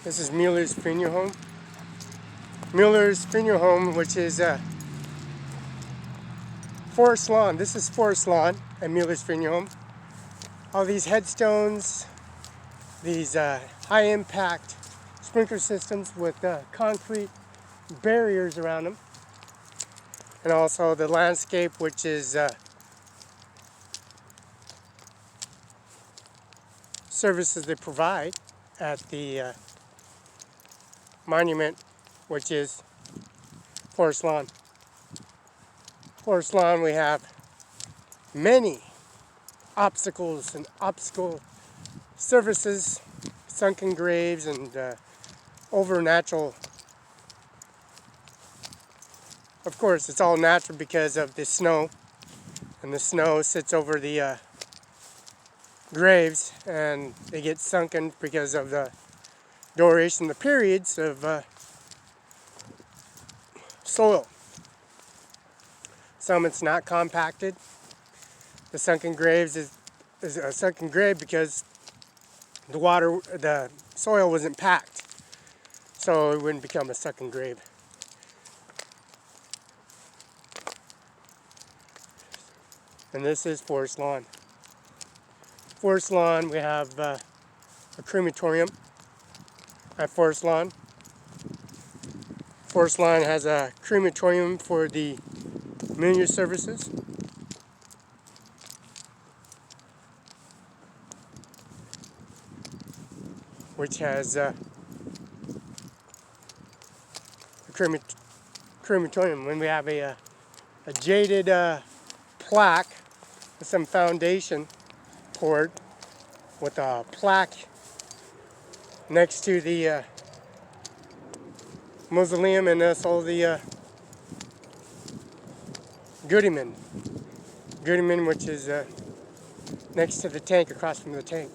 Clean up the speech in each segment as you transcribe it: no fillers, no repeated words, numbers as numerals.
This is Mueller's Funeral Home. Mueller's Funeral Home, which is Forest Lawn. This is Forest Lawn at Mueller's Funeral Home. All these headstones, these high impact sprinkler systems with concrete barriers around them. And also the landscape, which is services they provide at the monument, which is Forest Lawn. Forest Lawn, we have many obstacles and obstacle services, sunken graves, and over natural. Of course, it's all natural because of the snow, and the snow sits over the graves, and they get sunken because of the duration, the periods of soil. Some it's not compacted. The sunken graves is a sunken grave because the soil wasn't packed, so it wouldn't become a sunken grave. And this is Forest Lawn. Forest Lawn, we have a crematorium at Forest Lawn. Forest Lawn has a crematorium for the Mueller services. Which has a crematorium. When we have a jaded plaque with some foundation poured with a plaque next to the mausoleum, and also the Goodman, which is next to the tank, across from the tank.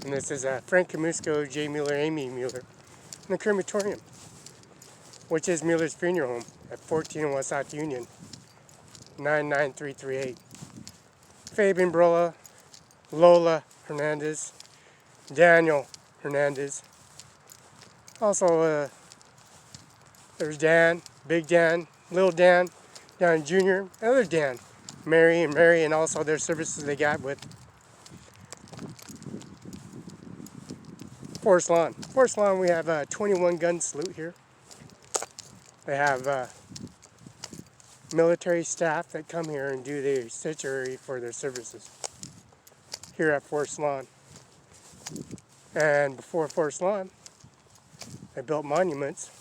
And this is Frank Camusco, J. Mueller, Amy Mueller, and the crematorium, which is Mueller's Funeral Home at 14 West South Union, 99338. Fabian Barela, Lola Hernandez, Daniel Hernandez. Also, there's Dan, Big Dan, Little Dan, Dan Jr., other Dan, Mary, and also their services they got with Forest Lawn. Forest Lawn, we have a 21 gun salute here. They have military staff that come here and do the statuary for their services here at Forest Lawn. And before Forest Lawn, they built monuments.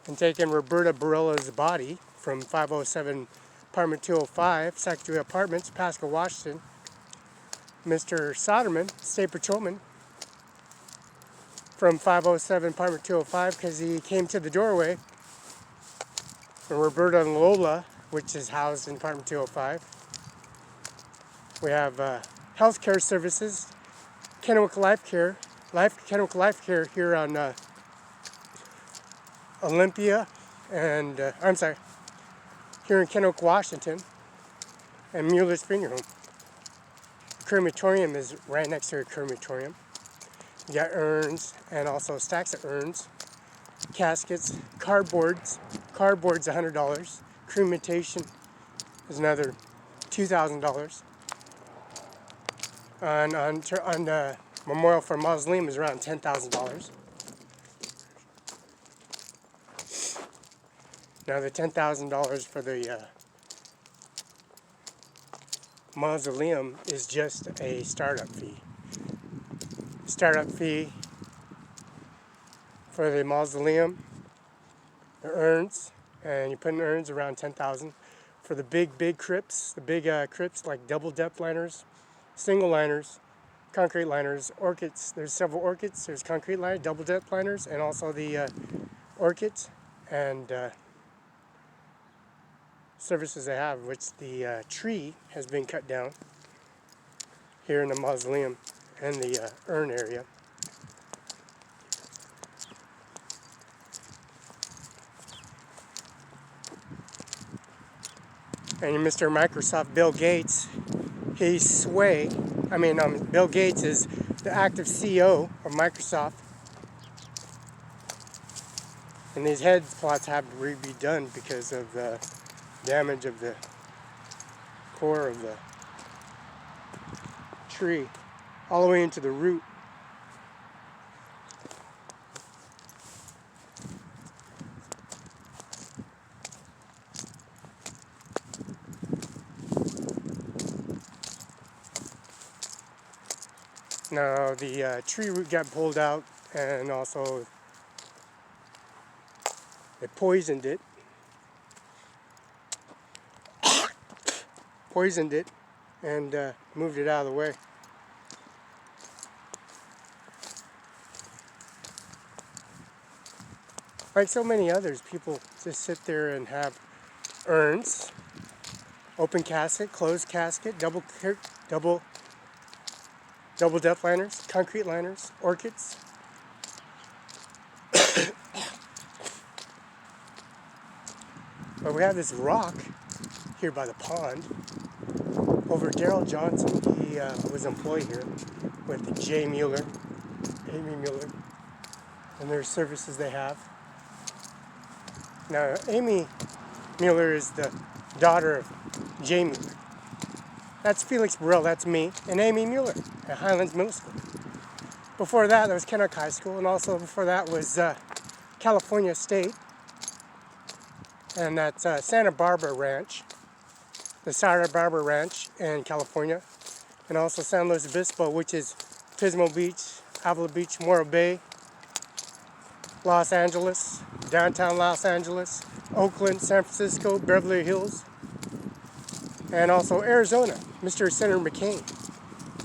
And taking Roberta Barela's body from 507 Apartment 205, Sacagawea Apartments, Pasco, Washington. Mr. Soderman, State Patrolman, from 507 Apartment 205, because he came to the doorway. And Roberta and Lola, which is housed in Apartment 205. We have healthcare services, Kennewick Life Care, Kennewick Life Care here on Olympia, and here in Kennewick, Washington, and Mueller's Funeral Home. Crematorium is right next to a crematorium. You got urns and also stacks of urns, caskets, cardboards. Cardboard's $100. Cremation is another $2,000. On the memorial for mausoleum is around $10,000. Now the $10,000 for the mausoleum is just a startup fee. Startup fee for the mausoleum, the urns, and you put in urns around $10,000. For the big crypts, the big crypts like double depth liners, single liners, concrete liners, orchids. There's several orchids. There's concrete liners, double depth liners, and also the orchids and services they have, which the tree has been cut down here in the mausoleum and the urn area. And Mr. Microsoft, Bill Gates, Bill Gates is the active CEO of Microsoft. And these head plots have to be done because of the damage of the core of the tree, all the way into the root. Now the tree root got pulled out, and also they poisoned it. And moved it out of the way. Like so many others, people just sit there and have urns, open casket, closed casket, double depth liners, concrete liners, orchids. But we have this rock here by the pond. Over Daryl Johnson, he was employed here with Amy Mueller, and their services they have. Now, Amy Mueller is the daughter of Jay Mueller. That's Felix Barela, that's me, and Amy Mueller at Highlands Middle School. Before that, there was Kenneck High School, and also before that was California State, and that's Santa Barbara Ranch. The Santa Barbara Ranch in California, and also San Luis Obispo, which is Pismo Beach, Avila Beach, Morro Bay, Los Angeles, downtown Los Angeles, Oakland, San Francisco, Beverly Hills, and also Arizona, Mr. Senator McCain.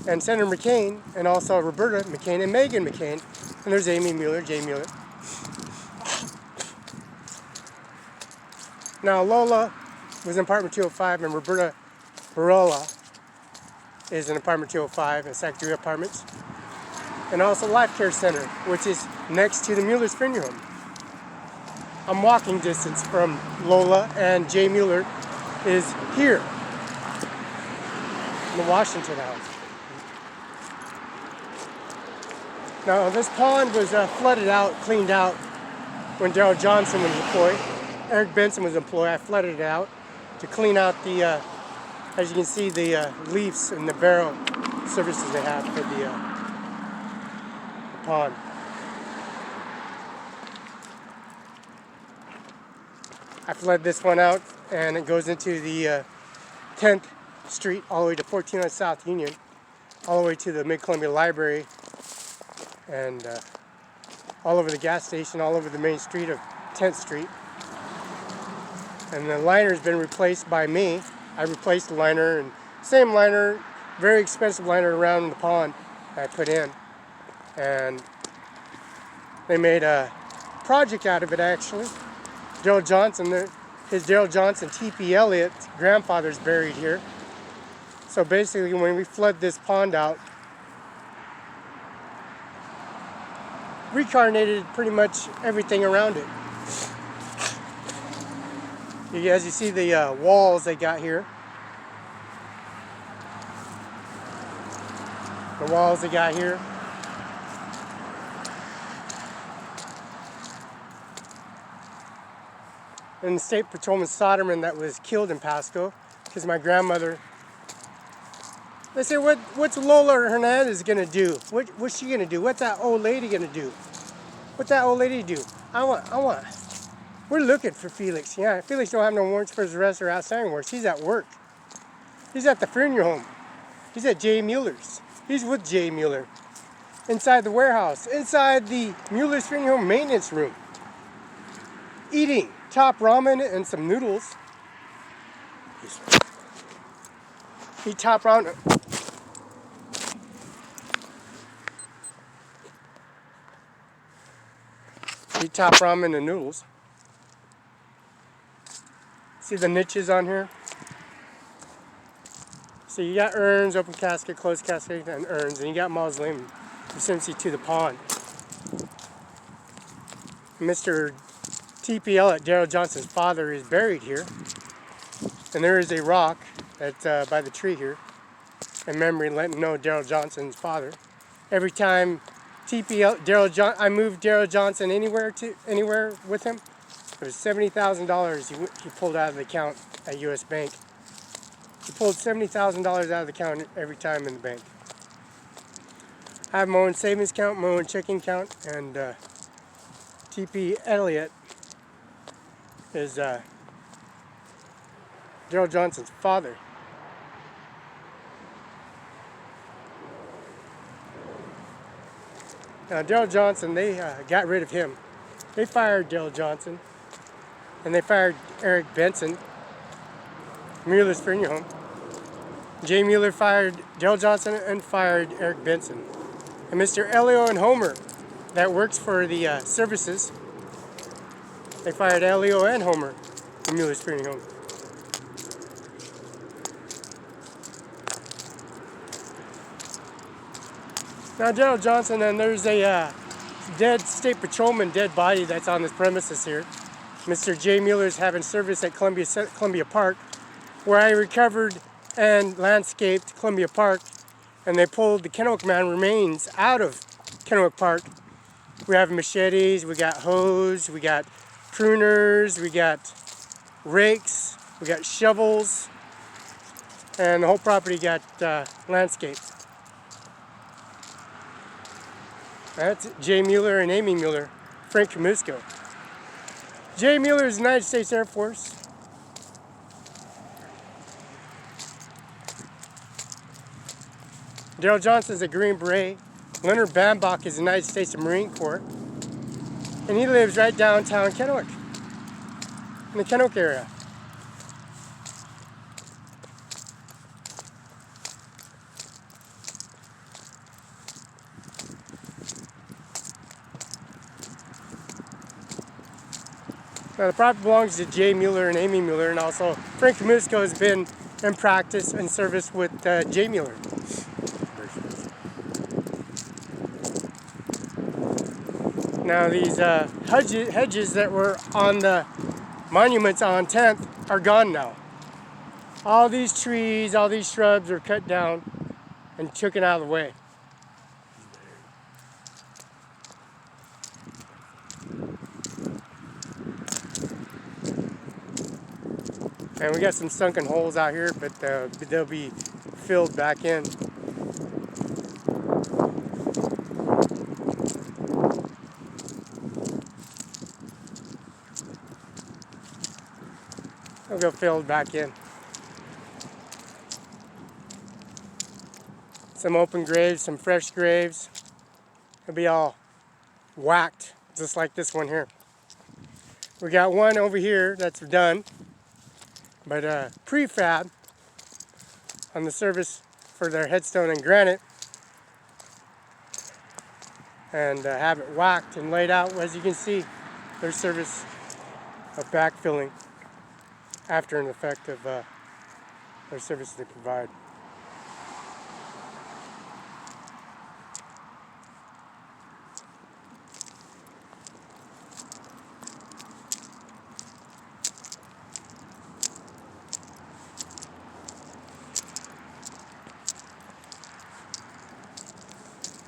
And Senator McCain, and also Roberta McCain and Megan McCain, and there's Amy Mueller, Jay Mueller. Now Lola was in apartment 205, and Roberta Barela is in apartment 205 in Secretary Apartments. And also Life Care Center, which is next to the Mueller's Funeral Home. I'm walking distance from Lola, and Jay Mueller is here in the Washington House. Now this pond was flooded out, cleaned out when Daryl Johnson was employed. Eric Benson was employed. I flooded it out to clean out the, as you can see, the leaves and the barrel services they have for the pond. I flooded this one out, and it goes into the 10th Street all the way to 1400 South Union, all the way to the Mid-Columbia Library, and all over the gas station, all over the main street of 10th Street. And the liner's been replaced by me. I replaced the liner, and same liner, very expensive liner around the pond I put in. And they made a project out of it, actually. Daryl Johnson, his Daryl Johnson, T.P. Elliott's grandfather's buried here. So basically, when we flood this pond out, reincarnated pretty much everything around it. As you see the walls they got here. The walls they got here. And the State Patrolman Soderman that was killed in Pasco, because my grandmother, they say, what's Lola Hernandez gonna do? What's she gonna do? What's that old lady gonna do? What's that old lady do? We're looking for Felix. Yeah, Felix don't have no warrants for his arrest or outstanding warrants. He's at work. He's at the funeral home. He's at Jay Mueller's. He's with Jay Mueller. Inside the warehouse. Inside the Mueller's funeral home maintenance room. Eating top ramen and some noodles. Eat top ramen. Eat top ramen and noodles. See the niches on here? So you got urns, open casket, closed casket, and urns, and you got mausoleum vicinity to the pond. Mr. TPL at Daryl Johnson's father is buried here, and there is a rock that's by the tree here, in memory, letting know Daryl Johnson's father. Every time I moved Daryl Johnson anywhere with him, it was $70,000 he pulled out of the account at U.S. Bank. He pulled $70,000 out of the account every time in the bank. I have my own savings account, my own checking account, and TP Elliott is Daryl Johnson's father. Now Daryl Johnson, they got rid of him. They fired Daryl Johnson, and they fired Eric Benson, Mueller's funeral home. Jay Mueller fired Daryl Johnson and fired Eric Benson. And Mr. Elio and Homer, that works for the services, they fired Elio and Homer from Mueller's funeral home. Now Daryl Johnson, and there's a dead state patrolman dead body that's on this premises here. Mr. Jay Mueller's having service at Columbia Park, where I recovered and landscaped Columbia Park, and they pulled the Kennewick Man remains out of Kennewick Park. We have machetes, we got hoes, we got pruners, we got rakes, we got shovels, and the whole property got landscaped. That's Jay Mueller and Amy Mueller, Frank Kamusko. Jay Mueller is United States Air Force. Daryl Johnson is a Green Beret. Leonard Bambach is the United States Marine Corps. And he lives right downtown Kennewick, in the Kennewick area. Now the property belongs to Jay Mueller and Amy Mueller, and also Frank Kamusko has been in practice and service with Jay Mueller. Now these hedges that were on the monuments on 10th are gone now. All these trees, all these shrubs are cut down and taken out of the way. And we got some sunken holes out here, but they'll be filled back in. They'll go filled back in. Some open graves, some fresh graves. They'll be all whacked, just like this one here. We got one over here that's done, but prefab on the surface for their headstone and granite, and have it whacked and laid out. As you can see, their service of backfilling after an effect of their service they provide.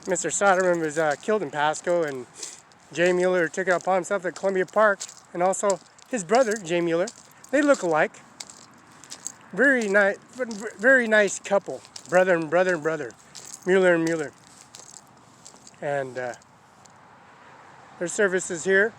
Mr. Soderman was killed in Pasco, and Jay Mueller took it upon himself at Columbia Park, and also his brother, Jay Mueller. They look alike. Very nice couple, brother and brother and brother, Mueller and Mueller. And their services here.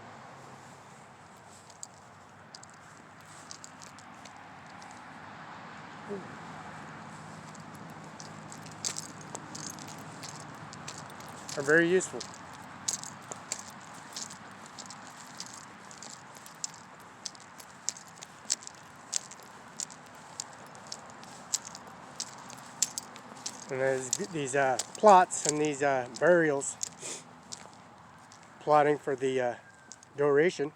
Are very useful. And there's these plots and these burials, plotting for the duration.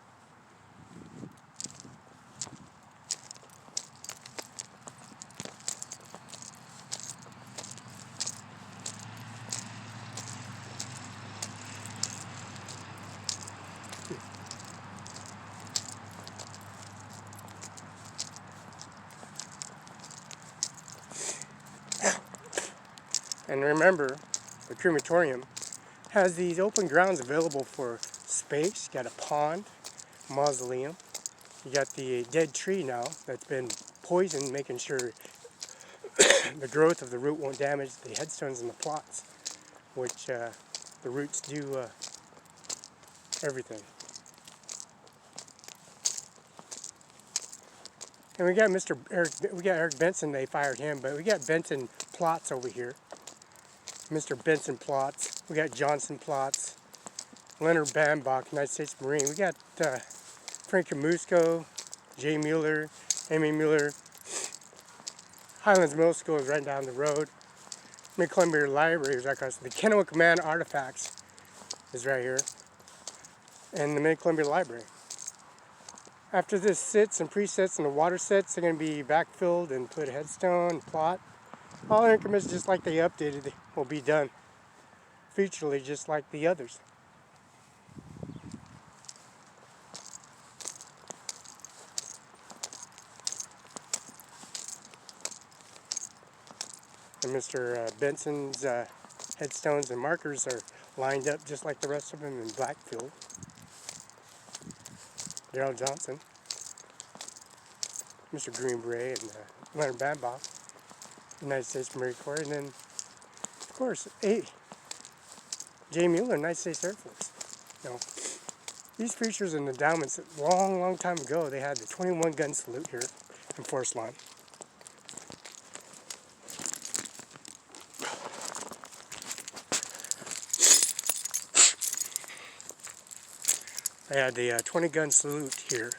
And remember, the crematorium has these open grounds available for space. You got a pond, mausoleum. You got the dead tree now that's been poisoned, making sure the growth of the root won't damage the headstones and the plots, which the roots do everything. And we got Eric Benson. They fired him, but we got Benson plots over here. Mr. Benson plots. We got Johnson plots. Leonard Bambach, United States Marine. We got Frank Musco, Jay Mueller, Amy Mueller. Highlands Middle School is right down the road. Mid-Columbia Library is right across. The Kennewick Man Artifacts is right here. And the Mid-Columbia Library. After this sits and presets and the water sets, they're going to be backfilled and put a headstone, plot. All increments, just like they updated, will be done featurely, just like the others. And Mr. Benson's headstones and markers are lined up just like the rest of them in Blackfield. Darrell Johnson, Mr. Green Beret, and Leonard Bambach, United States Marine Corps, and then, of course, Jay Mueller, United States Air Force. You know, these features and endowments, long time ago, they had the 21 gun salute here in Forest Lawn. They had the 20 gun salute here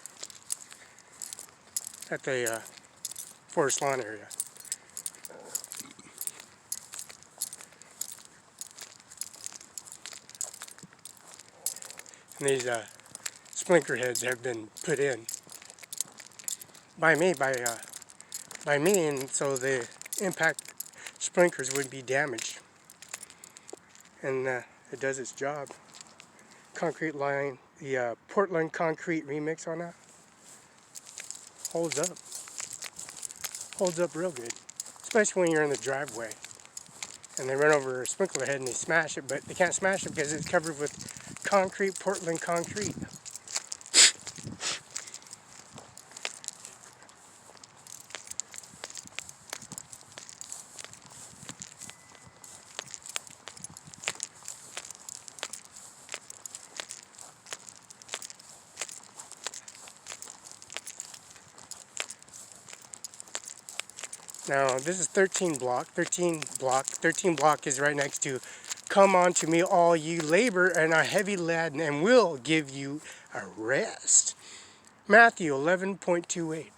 at the Forest Lawn area. And these sprinkler heads have been put in by me, and so the impact sprinklers would be damaged. And it does its job. Concrete line, the Portland concrete remix on that holds up real good, especially when you're in the driveway and they run over a sprinkler head and they smash it, but they can't smash it because it's covered with concrete, Portland concrete. Now, this is 13 block. 13 block is right next to "Come unto me, all you labor and are heavy laden, and will give you a rest." Matthew 11.28.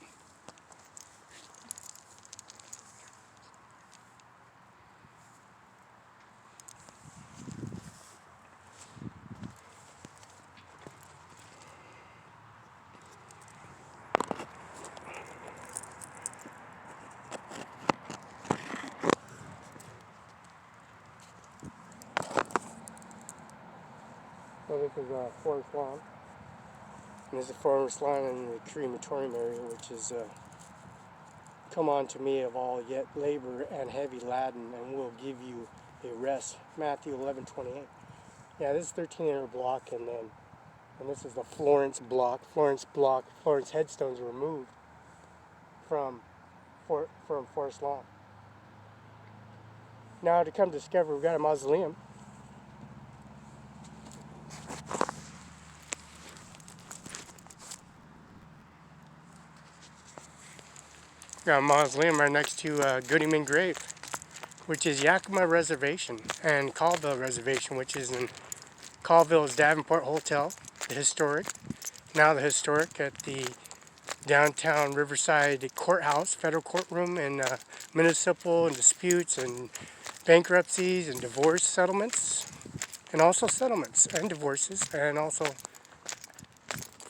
So this is Forest Lawn. And this is Forest Lawn in the crematorium area, which is "Come unto me of all yet labor and heavy laden, and will give you a rest." Matthew 11.28. Yeah, this is 13 block, and this is the Florence block. Florence headstones were removed from Forest Lawn. Now to come discover, we've got a mausoleum. Got a mausoleum right next to Goodyman Grave, which is Yakima Reservation and Colville Reservation, which is in Colville's Davenport Hotel, the historic. Now the historic at the downtown Riverside Courthouse, federal courtroom, and municipal and disputes and bankruptcies and divorce settlements, and also settlements and divorces, and also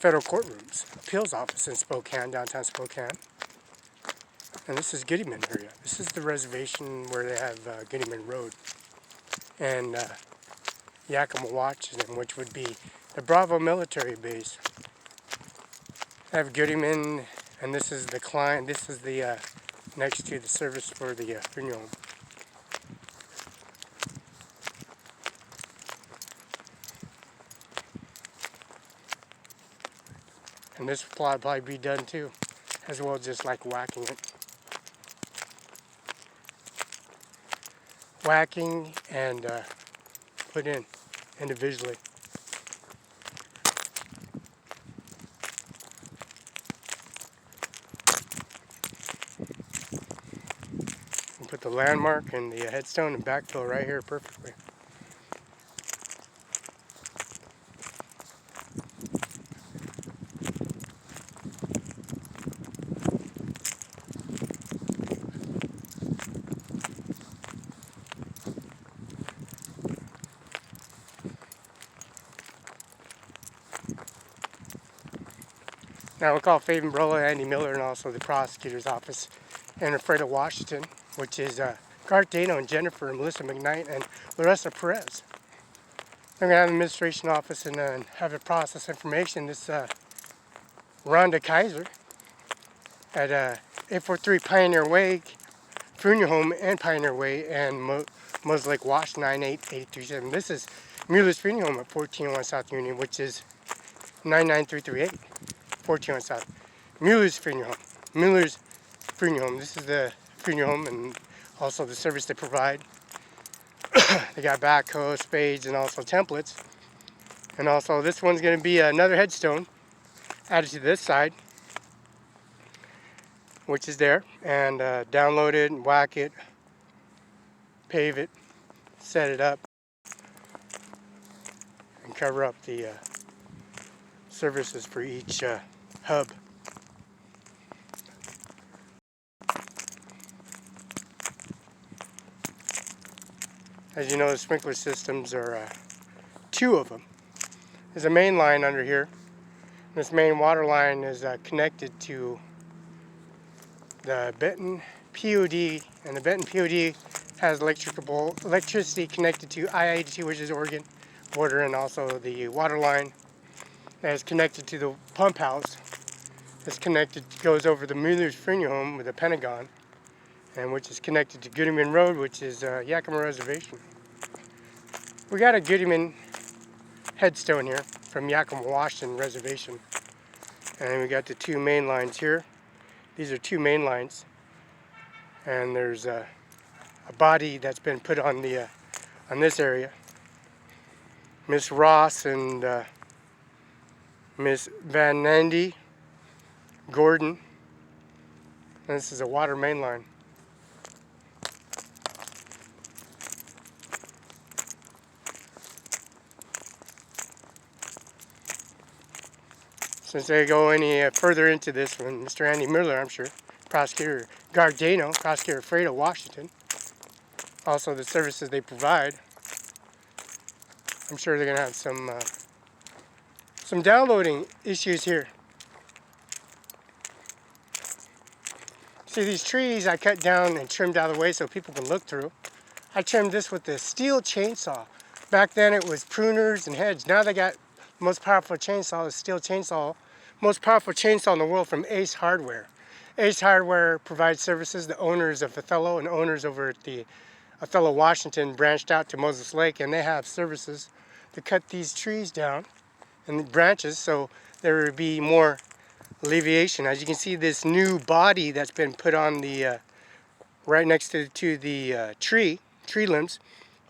federal courtrooms, appeals office in Spokane, downtown Spokane. And this is Goodyman area. This is the reservation where they have Goodyman Road and Yakima, Washington, which would be the Bravo military base. I have Goodyman, and this is the client. This is the next to the service for the funeral home. And this will probably be done too, as well as just like whacking it. Whacking and put in individually. And put the landmark and the headstone and backfill right here perfectly. Now we'll call Felix Barela, Andy Miller, and also the prosecutor's office in Alfredo, Washington, which is Garth Dano and Jennifer and Melissa McKnight and Larissa Perez. They're going to have an administration office and have it process information. This Rhonda Kaiser at 843 Pioneer Way, Funeral Home and Pioneer Way, and Moses Lake, Washington, 98837. This is Mueller's Funeral Home at 1401 South Union, which is 99338. 1401 South. Mueller's Funeral Home. Mueller's Funeral Home. This is the funeral home and also the service they provide. They got backhoe, spades, and also templates. And also this one's going to be another headstone added to this side, which is there. And download it and whack it, pave it, set it up, and cover up the services for each hub. As you know, the sprinkler systems are two of them. There's a main line under here. This main water line is connected to the Benton POD, and the Benton POD has electricity connected to IIDT, which is Oregon border, and also the water line that is connected to the pump house. It's connected, goes over the Mueller's Funeral Home with the Pentagon, and which is connected to Goodyman Road, which is Yakima Reservation. We got a Goodyman headstone here from Yakima, Washington Reservation, and we got the two main lines here. These are two main lines, and there's a body that's been put on the on this area. Miss Ross and Miss Van Nandy Gordon. And this is a water main line. Since they go any further into this one, Mr. Andy Miller, I'm sure, prosecutor Garth Dano, prosecutor Alfredo, Washington, also the services they provide, I'm sure they're going to have some downloading issues here. See, these trees I cut down and trimmed out of the way so people can look through. I trimmed this with a steel chainsaw. Back then it was pruners and hedge. Now they got the most powerful chainsaw, the steel chainsaw. Most powerful chainsaw in the world from Ace Hardware. Ace Hardware provides services. The owners of Othello and owners over at the Othello, Washington branched out to Moses Lake, and they have services to cut these trees down and the branches so there would be more alleviation. As you can see, this new body that's been put on the right next to the tree limbs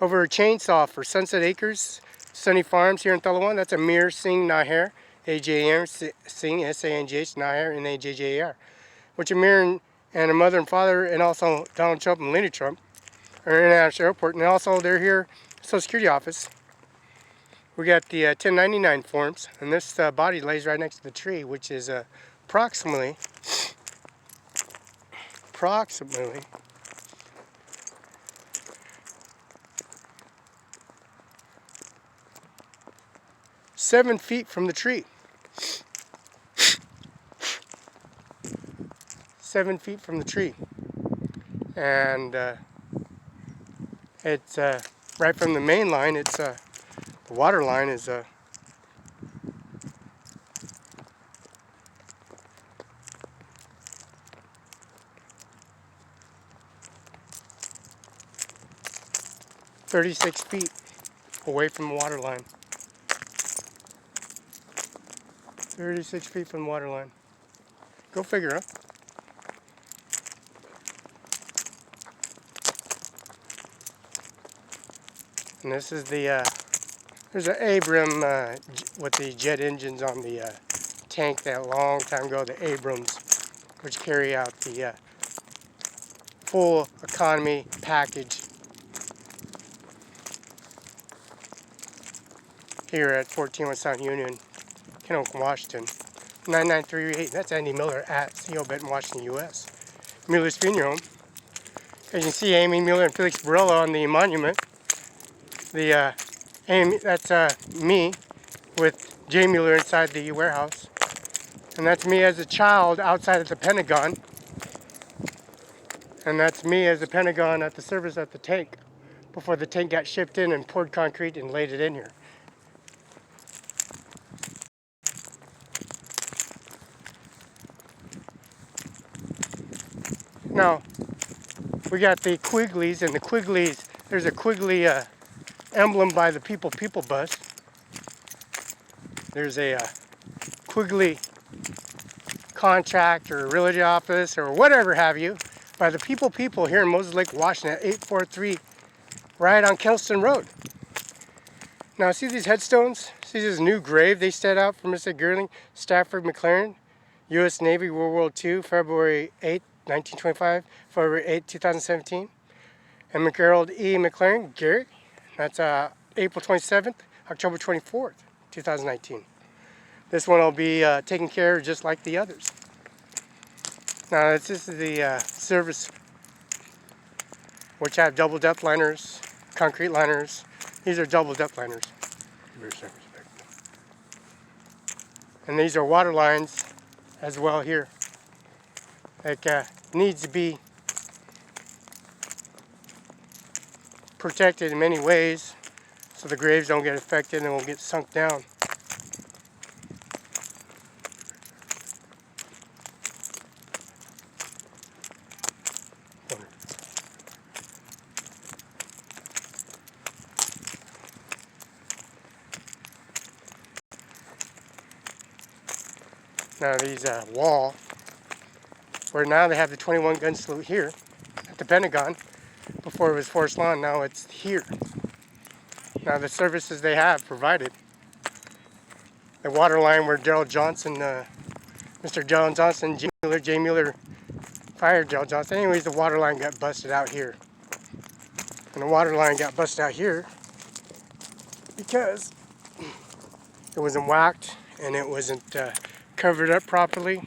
over a chainsaw for Sunset Acres, Sunny Farms here in Othello. That's Ajmer Singh Nijjar, Ajmer Singh, S-A-N-G-H, Nijjar, N-A-J-J-A-R, which Ajmer and her mother and father, and also Donald Trump and Melania Trump, are in International Airport, and also they're here, Social Security office. We got the 1099 forms, and this body lays right next to the tree, which is approximately 7 feet from the tree. 7 feet from the tree. And it's right from the main line. It's the water line is 36 feet away from the water line. 36 feet from the water line. Go figure, huh? And this is the, there's an Abram with the jet engines on the tank that long time ago, the Abrams, which carry out the full economy package here at 14 West South Union, Kennewick, Washington. 99338, that's Andy Miller at CO Benton, Washington, U.S. Mueller's Funeral Home. As you can see, Amy Mueller and Felix Barela on the monument. The Amy, that's me with Jay Mueller inside the warehouse. And that's me as a child outside of the Pentagon. And that's me as a Pentagon at the service at the tank before the tank got shipped in and poured concrete and laid it in here. Now, we got the Quigleys, and the Quigleys, there's a Quigley emblem by the People bus. There's a Quigley contract or realty office or whatever have you by the People here in Moses Lake, Washington at 843 right on Kelston Road. Now see these headstones? See this new grave they set out for Mr. Gerling Stafford McLaren, U.S. Navy, World War II, February 8, 1925, February 8, 2017. And McGerald E. McLaren, Garrett, that's April 27th, October 24th, 2019. This one will be taken care of just like the others. Now this is the service, which have double depth liners, concrete liners. These are double depth liners. And these are water lines as well here. Like needs to be protected in many ways so the graves don't get affected and won't get sunk down. Now these wall, where now they have the 21 gun salute here at the Pentagon. Before it was Forest Lawn, now it's here. Now the services they have provided. The water line where Gerald Johnson, Mr. Gerald Johnson, Jay Mueller fired Gerald Johnson. Anyways, the water line got busted out here. And the water line got busted out here because it wasn't whacked and it wasn't covered up properly.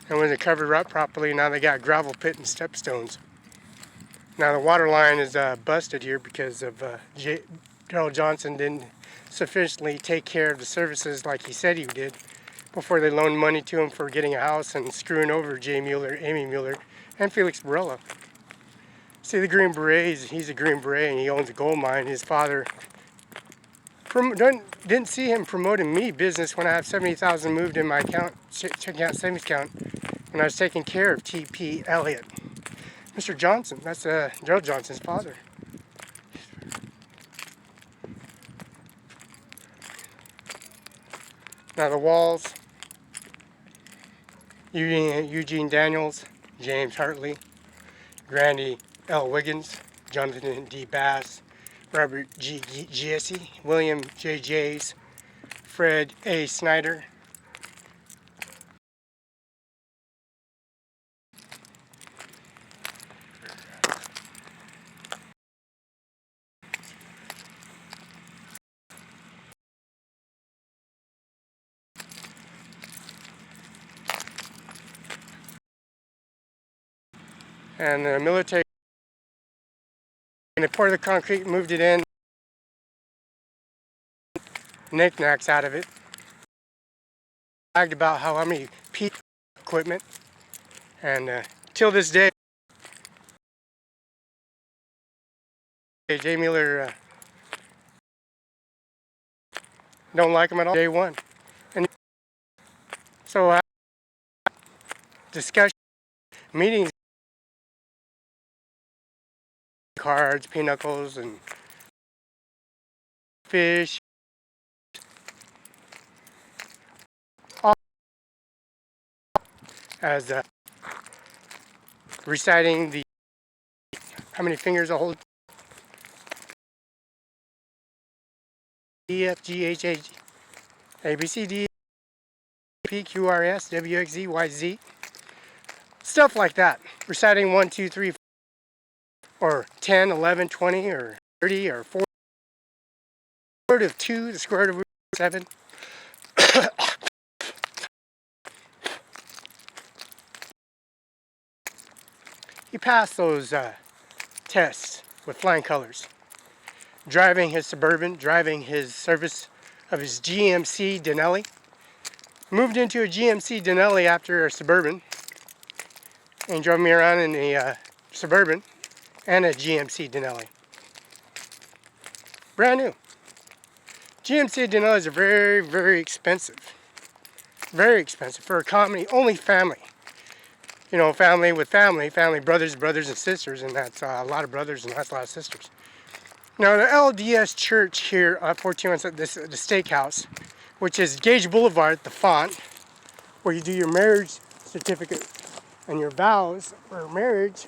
And when they covered up properly, now they got gravel pit and stepstones. Now the water line is busted here because of Gerald Johnson didn't sufficiently take care of the services like he said he did before they loaned money to him for getting a house and screwing over Jay Mueller, Amy Mueller, and Felix Barela. See the Green Beret, he's a Green Beret and he owns a gold mine. His father didn't see him promoting me business when I have $70,000 moved in my account, checking account, savings account, when I was taking care of T.P. Elliott. Mr. Johnson, that's Gerald Johnson's father. Now the walls, Eugene Daniels, James Hartley, Grandy L. Wiggins, Jonathan D. Bass, Robert G. Giesse, William J. Jays, Fred A. Snyder, and the military. And they poured the concrete, moved it in, knickknacks out of it. bragged about how many people equipment, and till this day, Jay Mueller don't like him at all. Day one, and so discussion meetings, cards, pinocchles, and fish, all as reciting the how many fingers a hold. E F G H H A B C D P Q R S W X Z Y Z, stuff like that. Reciting 1, 2, 3, 4, or 10, 11, 20, or 30, or 40. Square root of 2, the square root of 7. He passed those tests with flying colors. Driving his Suburban, driving his service of his GMC Denali. Moved into a GMC Denali after a Suburban and drove me around in a Suburban and a GMC Denali. Brand new. GMC Denalis are very, very expensive. Very expensive for a company, only family. You know, family with family, brothers and sisters, and that's a lot of brothers and that's a lot of sisters. Now the LDS Church here at 14, the steakhouse, which is Gage Boulevard, the font, where you do your marriage certificate and your vows for marriage,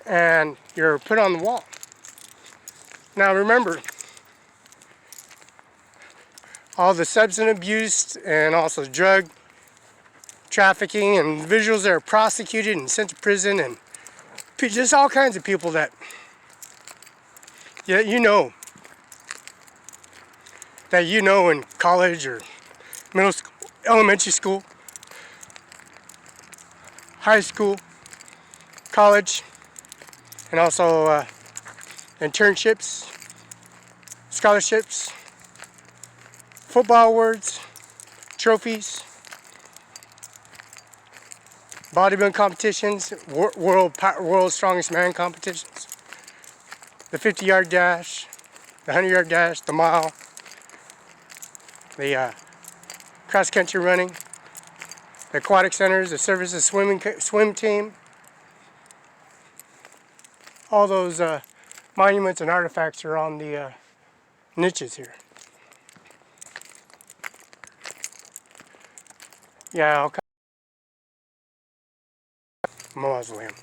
and you're put on the wall. Now remember, all the substance abuse and also drug trafficking and individuals that are prosecuted and sent to prison, and just all kinds of people that you know in college or middle school, elementary school, high school, college, and also internships, scholarships, football awards, trophies, bodybuilding competitions, world strongest man competitions, the 50-yard dash, the 100-yard dash, the mile, the cross-country running, the aquatic centers, the services swim team, all those monuments and artifacts are on the niches here. Yeah, I'll mausoleum.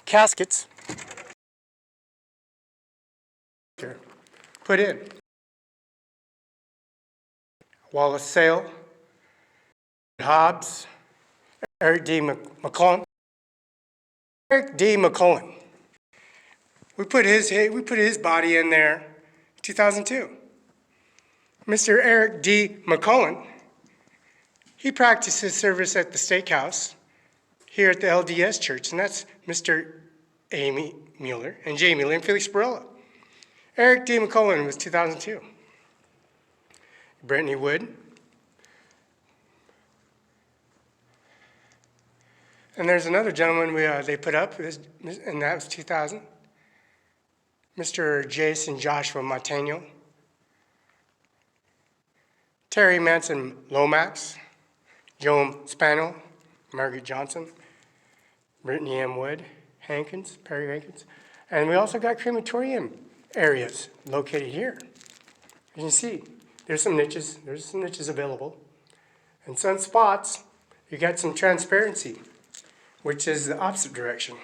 Caskets. Here. Put in. Wallace Sale, Hobbs, Eric D. McCullen. Eric D. McCullen. We put his body in there in 2002. Mr. Eric D. McCullen, he practiced his service at the steakhouse here at the LDS Church, and that's Mr. Amy Mueller and Jay Mueller and Felix Barela. Eric D. McCullen was 2002. Brittany Wood. And there's another gentleman they put up, and that was 2000. Mr. Jason Joshua Montano. Terry Manson Lomax. Joan Spano. Margaret Johnson. Brittany M. Wood. Hankins, Perry Hankins. And we also got crematorium areas located here. As you can see, there's some niches available. And some spots, you got some transparency, which is the opposite direction.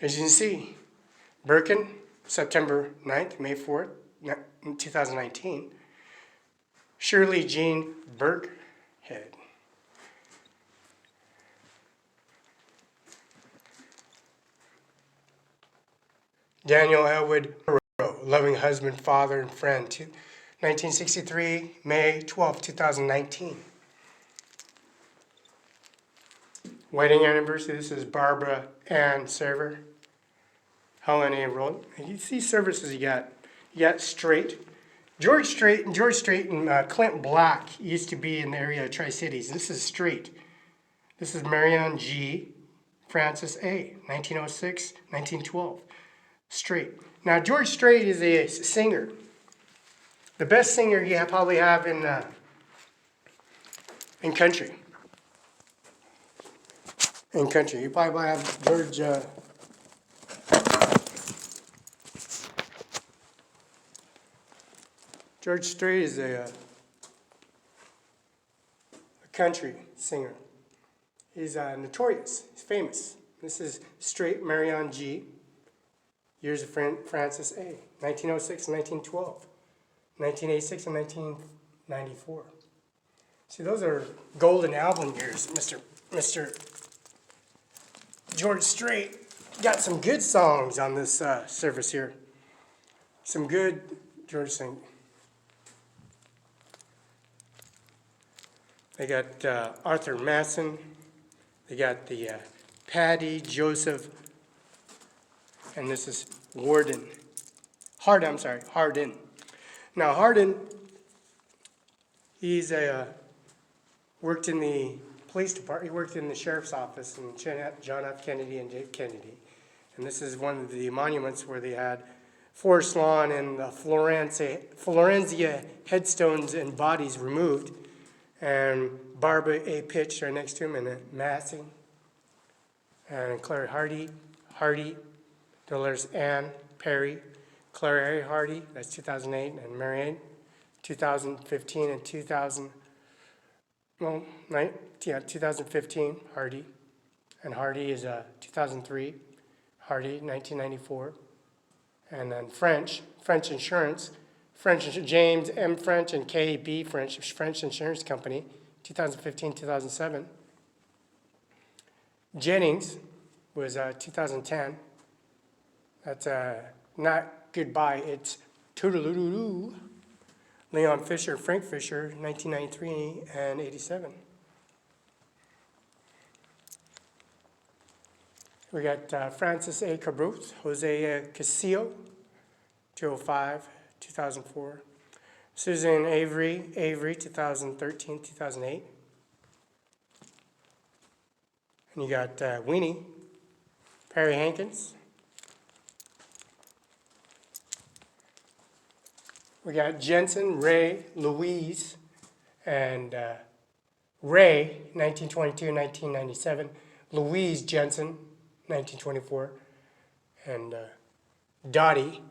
As you can see, Birkin, September 9th, May 4th, 2019. Shirley Jean Burkhead. Daniel Elwood Moreau, loving husband, father, and friend, 1963, May 12, 2019. Wedding anniversary, this is Barbara Ann Server, Helen A. Roland. And you see services you got straight, George Strait and Clint Black used to be in the area of Tri-Cities. This is Strait. This is Marion G. Francis A. 1906, 1912. Strait. Now George Strait is a singer. The best singer you probably have in country. In country. You probably have George Strait is a country singer. He's notorious. He's famous. This is Strait Marion G. Years of Francis A. 1906 and 1912. 1986 and 1994. See, those are golden album years, Mr. George Strait. Got some good songs on this service here. Some good George sing. They got Arthur Masson. They got the Patty Joseph, and this is Hardin. Now Hardin, he's worked in the police department. He worked in the sheriff's office in John F. Kennedy and J. Kennedy. And this is one of the monuments where they had Forest Lawn and the Florencia headstones and bodies removed. And Barbara A. Pitch right next to him, and Massing. And Claire Hardy, Dolores Ann Perry, Claire A. Hardy, that's 2008, and Marianne, 2015 and 2015, Hardy. And Hardy is 2003, Hardy, 1994. And then French Insurance, James M. French and K.B. French Insurance Company, 2015-2007. Jennings was 2010. That's not goodbye, it's toodaloo. Leon Fisher, Frank Fisher, 1993 and 87. We got Francis A. Cabruth, Jose Casillo, 2005, 2004. Susan Avery, 2013, 2008. And you got Winnie, Perry Hankins. We got Jensen, Ray, Louise, and Ray, 1922, 1997. Louise Jensen, 1924. And Dottie,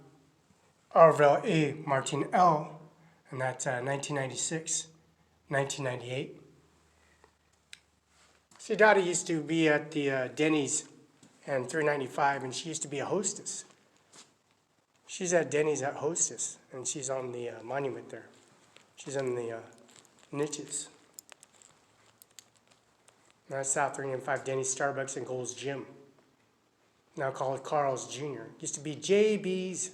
Arvel A. Martin L., and that's 1996, 1998. See, Dottie used to be at the Denny's and 395, and she used to be a hostess. She's at Denny's at hostess, and she's on the monument there. She's in the niches. And that's South 395 Denny's, Starbucks, and Gold's Gym. Now called Carl's Jr. Used to be JB's.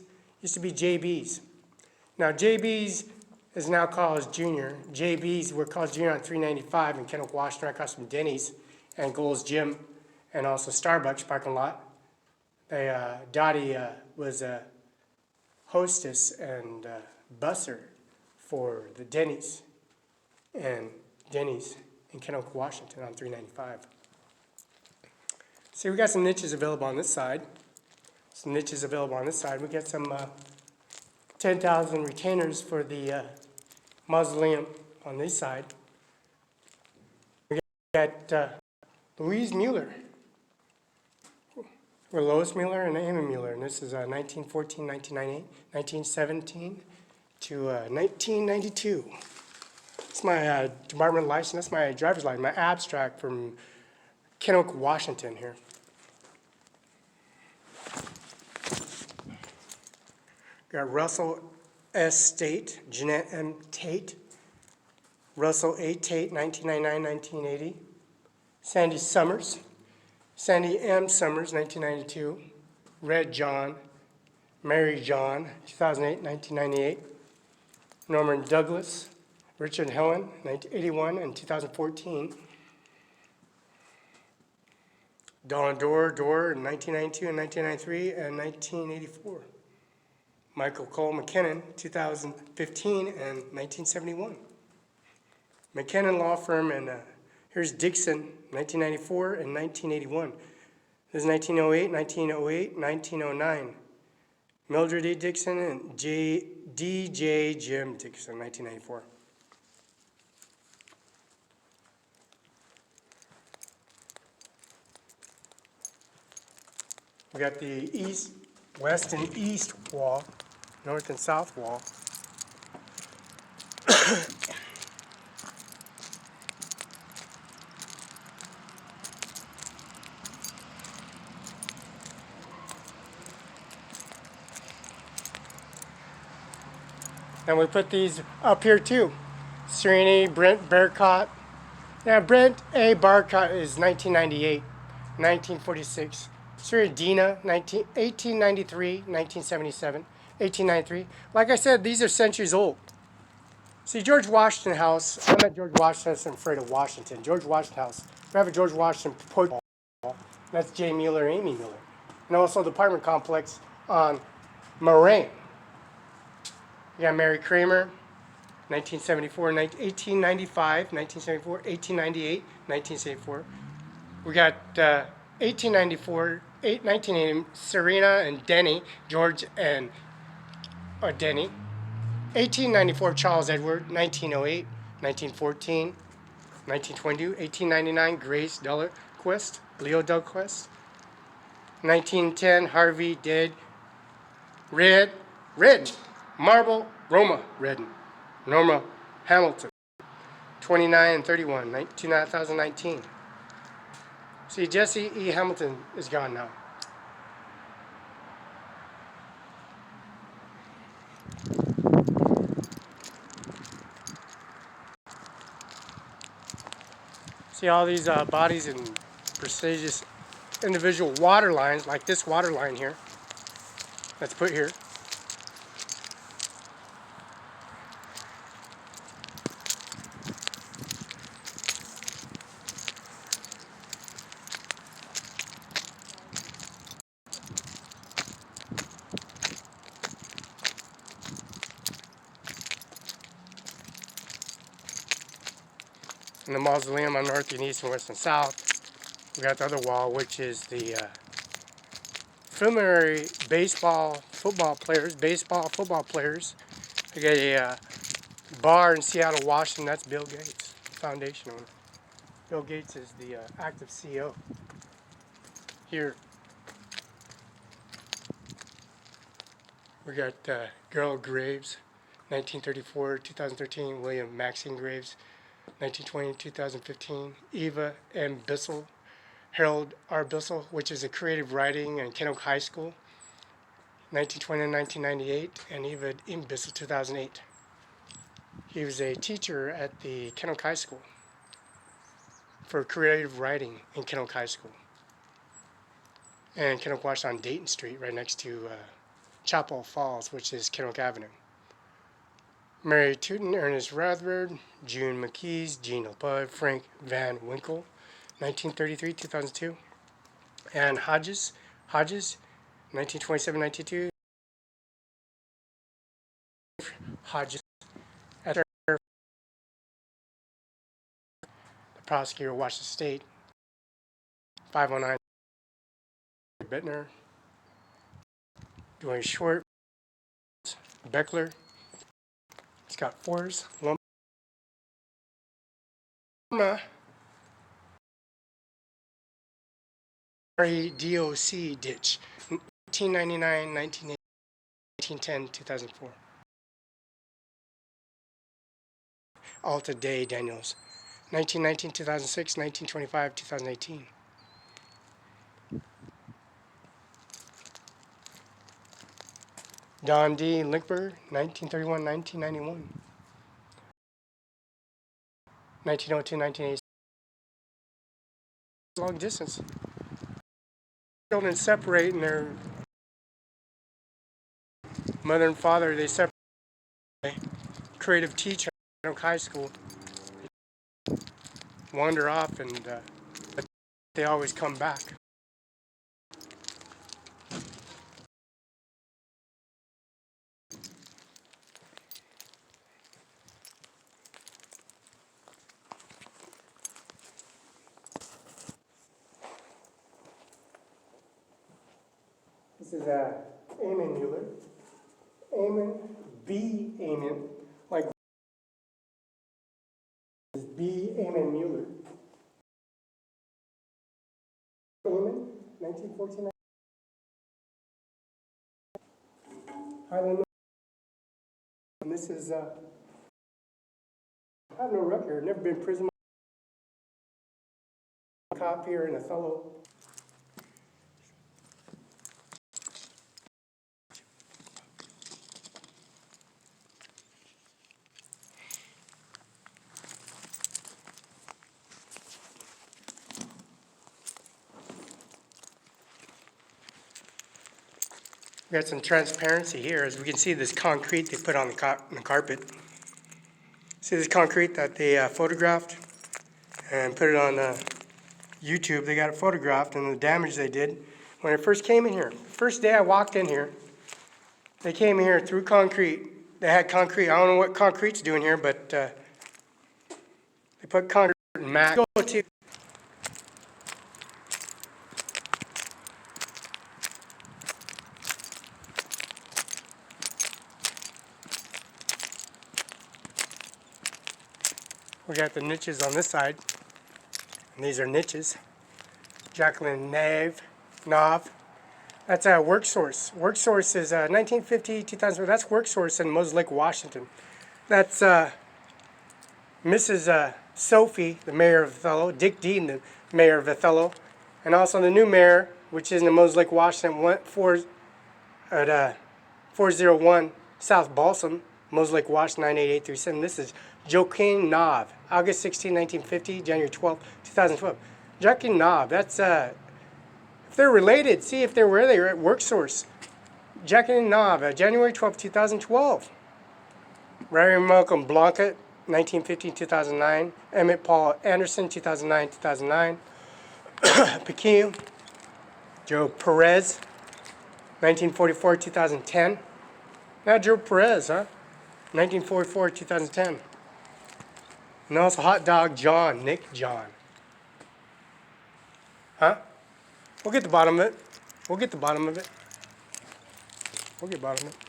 Now JB's is now Carl's Jr. JB's were Carl's Jr. on 395 in Kennewick, Washington, across from Denny's and Gold's Gym, and also Starbucks parking lot. Dottie was a hostess and busser for the Denny's in Kennewick, Washington on 395. See, we got some niches available on this side. We got some 10,000 retainers for the mausoleum on this side. We got Louise Mueller, or Lois Mueller and Amy Mueller, and this is 1914, 1998, 1917 to 1992. It's my department license. That's my driver's license, my abstract from Kennewick, Washington here. Got Russell S. Tate, Jeanette M. Tate, Russell A. Tate, 1999-1980, Sandy Summers, Sandy M. Summers, 1992, Red John, Mary John, 2008-1998, Norman Douglas, Richard Helen, 1981 and 2014, Donna Dorr in 1992 and 1993 and 1984. Michael Cole McKinnon, 2015 and 1971. McKinnon Law Firm, and here's Dixon, 1994 and 1981. This is 1908, 1908, 1909. Mildred E. Dixon and D.J. Jim Dixon, 1994. We got the east, west, and east wall, north and south wall. And we put these up here too. Serenity, Brent Barcott. Yeah, Brent A. Barcott is 1998, 1946. Serenadina, 1893, 1977, 1893. Like I said, these are centuries old. See, George Washington House, I'm at George Washington House in Freda, Washington. George Washington House. We have a George Washington portrait. That's Jay Mueller, Amy Mueller. And also the apartment complex on Moraine. You got Mary Kramer, 1974, 1895, 1974, 1898, 1974. We got 1894, 1980, Serena and Denny, George and Denny. 1894, Charles Edward, 1908, 1914, 1922, 1899, Grace Delquist, Leo Delquist. 1910, Harvey Dead, Redden, Marble, Roma Redden, Norma Hamilton. 29 and 31, 2019. See, Jesse E. Hamilton is gone now. See all these bodies and prestigious individual water lines, like this water line here, that's put here. And the mausoleum on north and east and west and south. We got the other wall, which is the preliminary baseball, football players. We got a bar in Seattle, Washington. That's Bill Gates, foundation owner. Bill Gates is the active CEO. Here, we got Gerald Graves, 1934, 2013. William Maxine Graves, 1920, 2015. Eva M. Bissell, Harold R. Bissell, which is a creative writing in Ken Oak High School, 1920 and 1998, and Eva M. Bissell, 2008. He was a teacher at the Ken Oak High School for creative writing in Ken Oak High School. And Ken Oak, Washington, on Dayton Street, right next to Chapel Falls, which is Ken Oak Avenue. Mary Tootin, Ernest Rutherford, June McKees, Gene O'Bud, Frank Van Winkle, 1933, 2002. And Hodges, 1927-92. Hodges, at the prosecutor of Washington State, 509. Bittner, Dwayne Short, Beckler, Scott Forrest, Luma, DOC Ditch, 1899, 1980, 1910, 2004. Alta Day Daniels, 1919, 2006, 1925, 2018. Don D. Linkberg, 1931, 1991. 1902, 1986. Long distance. Children separate, and their mother and father, they separate. Creative teacher at Oak High School. Wander off, and they always come back. This is Ajmer Mueller. Ajmer B. Ajmer, like B. Ajmer Mueller. Ajmer, 1914. Highland. And this is, I have no record, never been in prison. Cop here in Othello. We got some transparency here. As we can see, this concrete they put on the carpet. See this concrete that they photographed and put it on YouTube. They got it photographed and the damage they did when I first came in here. First day I walked in here, they came in here through concrete. They had concrete. I don't know what concrete's doing here, but they put concrete and mat. We got the niches on this side, and these are niches. Jacqueline Nav. That's a work source. Work source is 1950, 2000. That's work source in Moses Lake, Washington. That's Mrs. Sophie, the mayor of Othello, Dick Dean, the mayor of Othello, and also the new mayor, which is in Moses Lake, Washington, 401 South Balsam, Moses Lake, Washington, 98837. This is Joaquin Nav, August 16, 1950, January 12, 2012. Joaquin Nav, that's, if they're related, see if they're where they are at work source. Joaquin Nav, January 12, 2012. Larry Malcolm Blanca, 1950-2009. Emmett Paul Anderson, 2009-2009. Pequim, Joe Perez, 1944-2010. Now Joe Perez, huh? 1944-2010. And also Hot Dog John, Nick John. Huh? We'll get the bottom of it. We'll get the bottom of it. We'll get the bottom of it.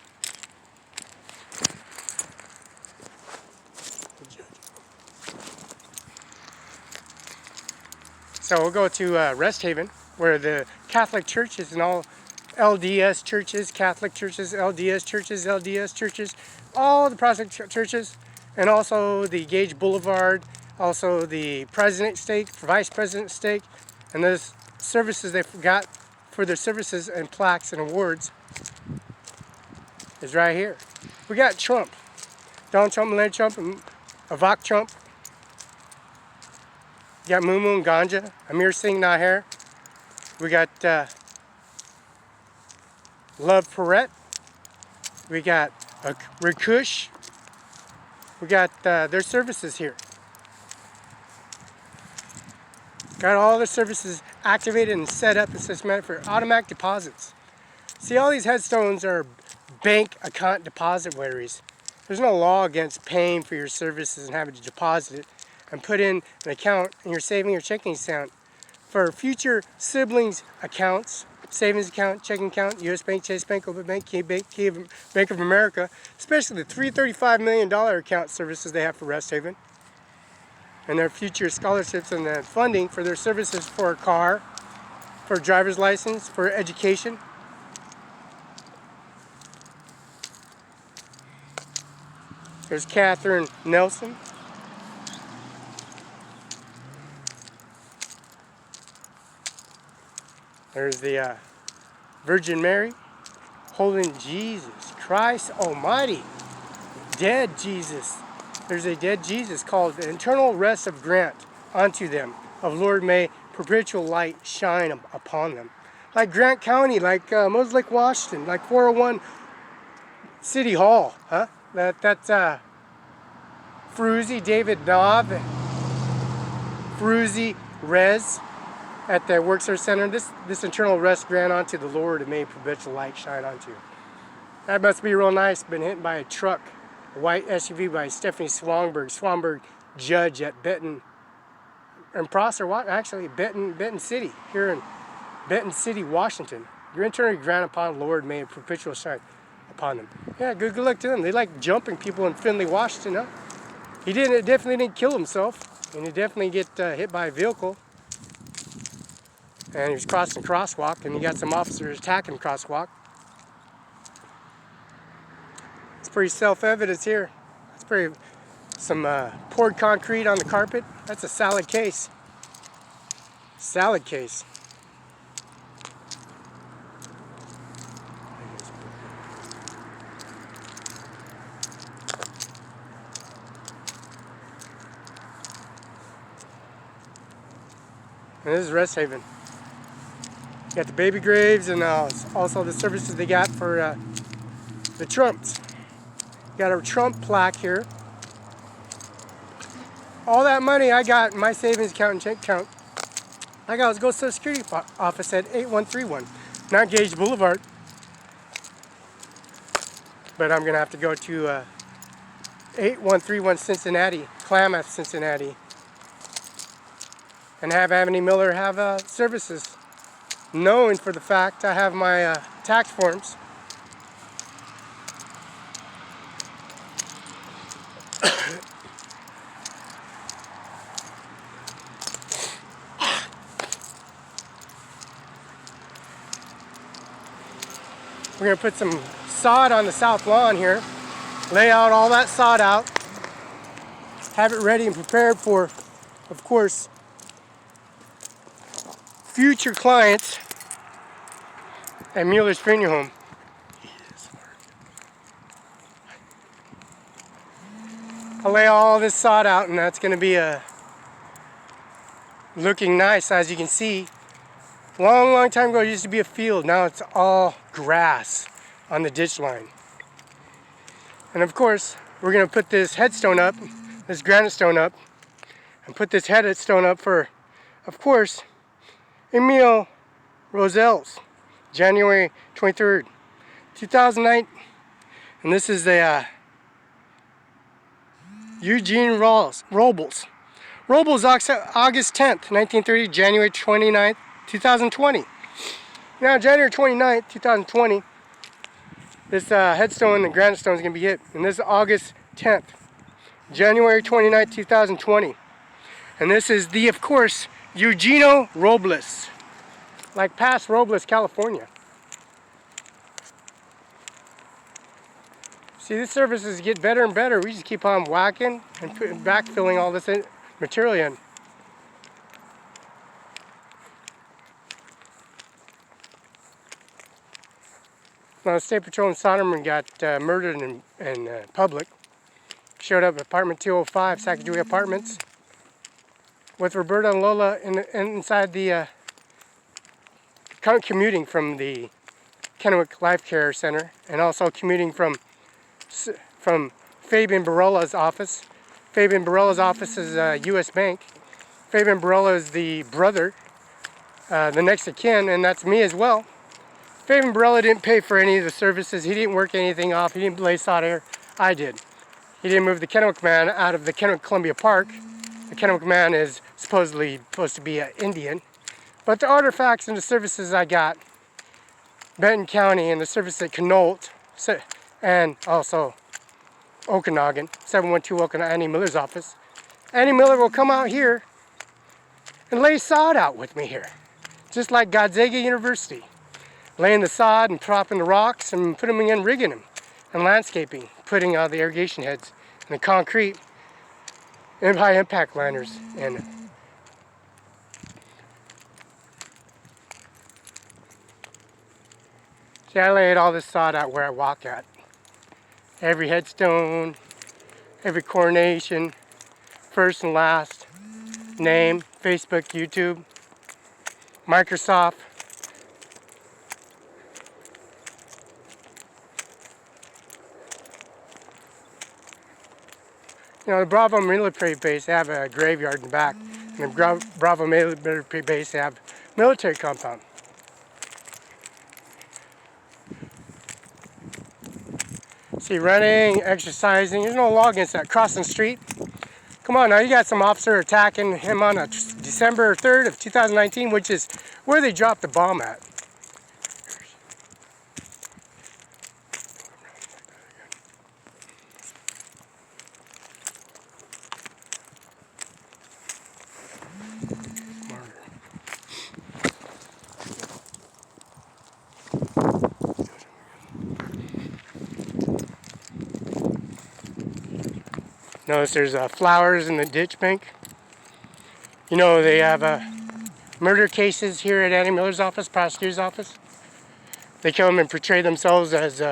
So we'll go to Rest Haven, where the Catholic churches and all LDS churches, Catholic churches, LDS churches, all the Protestant churches, and also the Gage Boulevard, also the President Stake, Vice President Stake, and those services they got for their services and plaques and awards is right here. We got Trump, Donald Trump, Melania Trump, and Ivanka Trump. We got Mumu and Ganja, Ajmer Singh Nijjar. We got Love Perret. We got Rakush. We got their services here. Got all their services activated and set up and systematic for automatic deposits. See, all these headstones are bank account depositories. There's no law against paying for your services and having to deposit it and put in an account in your saving or checking account for future siblings' accounts, savings account, checking account, U.S. Bank, Chase Bank, Open Bank, Key Bank of America, especially the $335 million account services they have for Rest Haven, and their future scholarships and the funding for their services for a car, for a driver's license, for education. There's Catherine Nelson. There's the Virgin Mary holding Jesus Christ Almighty, dead Jesus. There's a dead Jesus called the eternal rest of grant unto them of Lord may perpetual light shine upon them. Like Grant County, like Moses Lake, Washington, like 401 City Hall, huh? That's Fruzy, David Knob, Fruzy Rez at the Worksource Center. This eternal rest grant unto the Lord and may perpetual light shine unto you. That must be real nice. Been hit by a truck, a white SUV by Stephanie Swanberg judge at Benton and Prosser, actually Benton City, here in Benton City, Washington. Your eternity grant upon the Lord may a perpetual shine upon them. Yeah, good luck to them. They like jumping people in Findlay, Washington. Huh? He definitely didn't kill himself, and he definitely get hit by a vehicle. And he was crossing a crosswalk, and he got some officers attacking the crosswalk. It's pretty self-evident here. It's pretty, some poured concrete on the carpet. That's a salad case. Salad case. And this is Rest Haven. You got the baby graves and also the services they got for the Trumps. You got a Trump plaque here. All that money I got in my savings account and check account, I got to go to the Social Security office at 8131, not Gage Boulevard. But I'm going to have to go to 8131 Cincinnati, Klamath, Cincinnati, and have Anthony Miller have services, knowing for the fact I have my tax forms. We're going to put some sod on the south lawn here, lay out all that sod out, have it ready and prepared for, of course, future clients at Mueller's Funeral Home. I'll lay all this sod out, and that's going to be looking nice. As you can see, long time ago it used to be a field. Now it's all grass on the ditch line. And of course, we're going to put this headstone up, this granite stone up, and put this headstone up for, of course, Emile Rosel's, January 23rd, 2009. And this is the Eugene Robles. Robles, August 10th, 1930, January 29th, 2020. Now, January 29th, 2020, this headstone and granite stone is going to be hit. And this is August 10th, January 29th, 2020. And this is the, of course, Eugenio Robles, like past Robles, California. See, these services get better and better. We just keep on whacking and backfilling all this material in. Now, State Patrol and Sonderman got murdered in public. Showed up at apartment 205, Sacagawea Apartments, with Roberta and Lola inside the commuting from the Kennewick Life Care Center, and also commuting from Fabian Barela's office. Fabian Barela's office is U.S. Bank. Fabian Barela is the brother, the next of kin, and that's me as well. Fabian Barela didn't pay for any of the services. He didn't work anything off. He didn't lay sod here. I did. He didn't move the Kennewick man out of the Kennewick Columbia Park. The Kennewick man is supposedly supposed to be an Indian. But the artifacts and the services I got, Benton County and the service at Knolt, and also Okanagan, 712 Okanagan, Annie Miller's office. Annie Miller will come out here and lay sod out with me here, just like Gonzaga University. Laying the sod and propping the rocks and putting them in, rigging them, and landscaping, putting the irrigation heads and the concrete and high impact liners in. See, I laid all this sod out where I walk at. Every headstone, every coronation, first and last, name, Facebook, YouTube, Microsoft. You know, the Bravo military base, they have a graveyard in the back. And the Bravo military base, they have military compound. See, running, exercising, there's no law against that. Crossing the street. Come on now, you got some officer attacking him on December 3rd of 2019, which is where they dropped the bomb at. Notice there's flowers in the ditch bank. You know, they have murder cases here at Annie Miller's office, prosecutor's office. They come and portray themselves as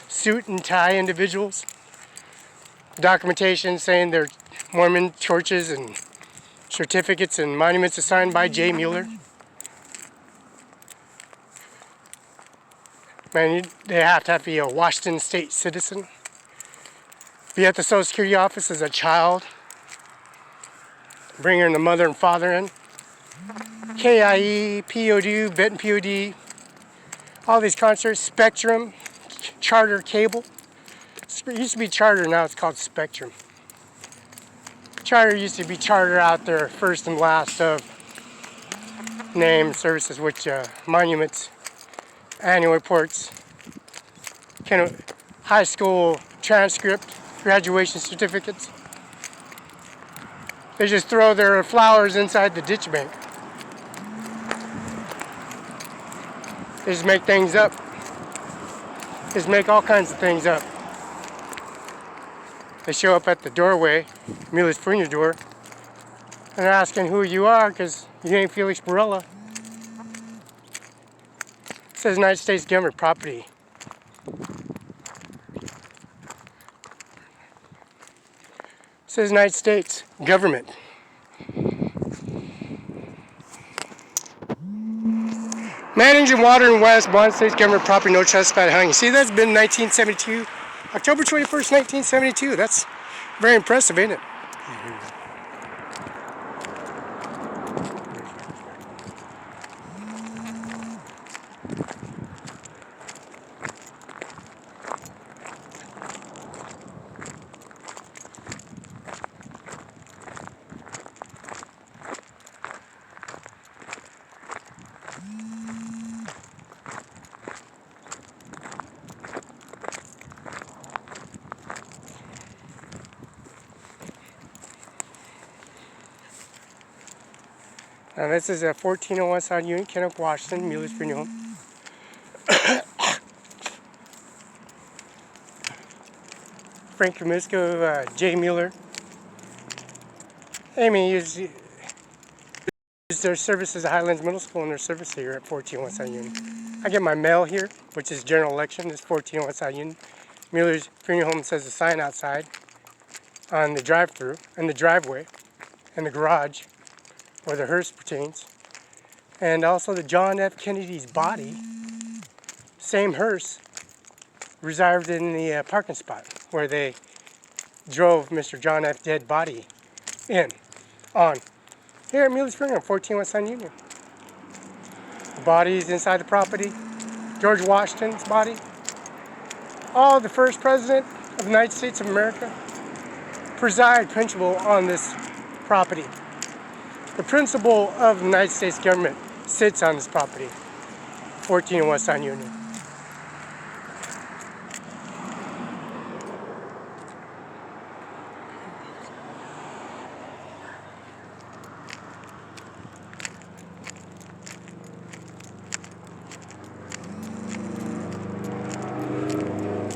suit and tie individuals. Documentation saying they're Mormon churches and certificates and monuments assigned by J. Mueller. Man, they have to be a Washington State citizen. Be at the Social Security office as a child. Bringing the mother and father in. KIE, POD, Benton POD, all these concerts, Spectrum, Charter Cable. It used to be Charter, now it's called Spectrum. Charter used to be Charter out there, first and last of name services, which monuments, annual reports, kind of high school transcript, graduation certificates. They just throw their flowers inside the ditch bank. They just make things up. They just make all kinds of things up. They show up at the doorway, Mueller's Funeral door, and they're asking who you are because you ain't Felix Barela. It says United States government property. It says United States government. Managing water in West, United States government property, no trespass hunting. See, that's been 1972, October 21st, 1972. That's very impressive, ain't it? Now this is a 1401 South Union, Kennewick, Washington, Mueller's Funeral Home. Frank Comisco, J. Mueller. Amy used their services at Highlands Middle School in their service here at 1401 South Union. I get my mail here, which is general election. This is 1401 South Union. Mueller's Funeral Home says a sign outside on the drive-through and the driveway and the garage where the hearse pertains, and also the John F. Kennedy's body, same hearse, resided in the parking spot where they drove Mr. John F. dead body on. Here at Mueller's Funeral, 14 West Sun Union. The body's inside the property. George Washington's body. All the first president of the United States of America preside principal on this property. The principal of the United States government sits on this property, 14 West Side Union.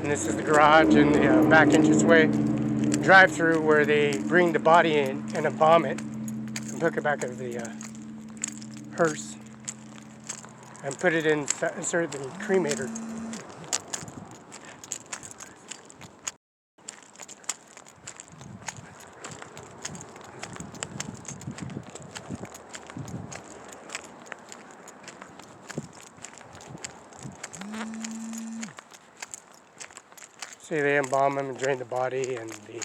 And this is the garage and the back entranceway drive-through where they bring the body in and embalm it and hook it back of the hearse and put it in, insert the cremator. See, they embalm them and drain the body, and the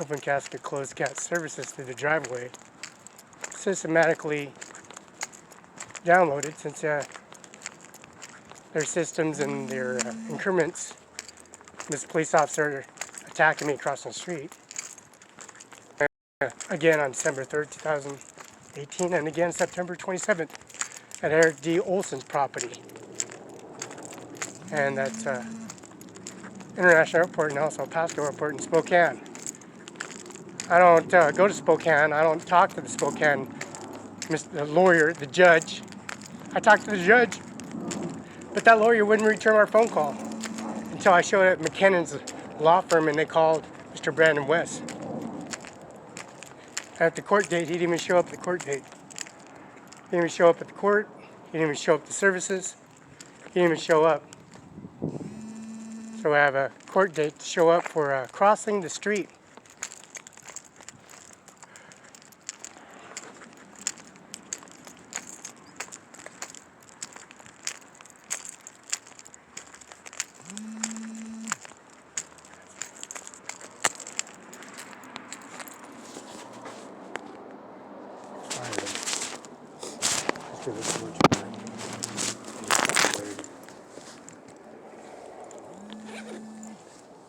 open casket, closed casket services through the driveway systematically downloaded since their systems and their increments. This police officer attacking me across the street. Again on December 3rd, 2018, and again September 27th at Eric D. Olson's property. And that's International Airport and also Pasco Airport in Spokane. I don't go to Spokane. I don't talk to the Spokane the lawyer, the judge. I talked to the judge, but that lawyer wouldn't return our phone call until I showed up at McKinnon's law firm and they called Mr. Brandon West. At the court date, he didn't even show up at the court date. He didn't even show up at the court. He didn't even show up to services. He didn't even show up. So I have a court date to show up for crossing the street.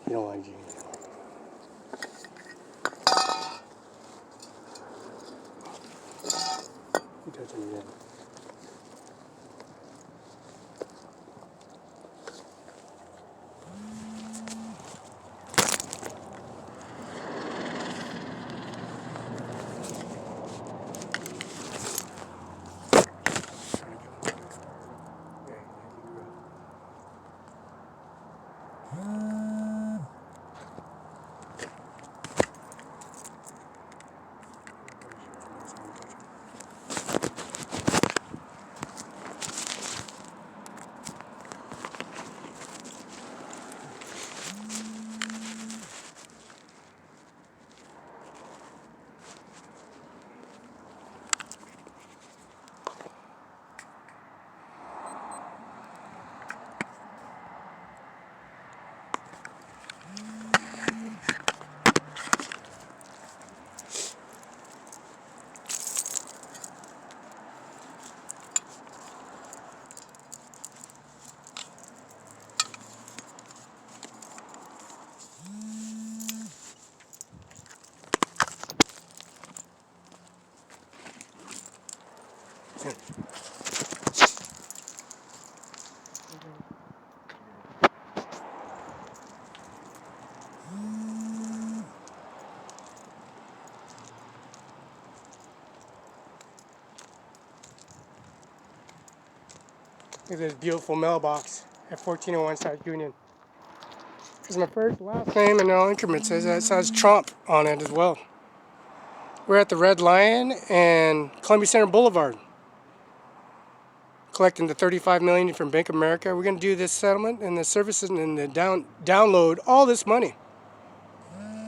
You don't like Gene. You touch him again. Look at this beautiful mailbox at 1401 South Union. This is my first, last name, and all increments. It says Trump on it as well. We're at the Red Lion and Columbia Center Boulevard, collecting the $35 million from Bank of America. We're going to do this settlement and the services and the download all this money.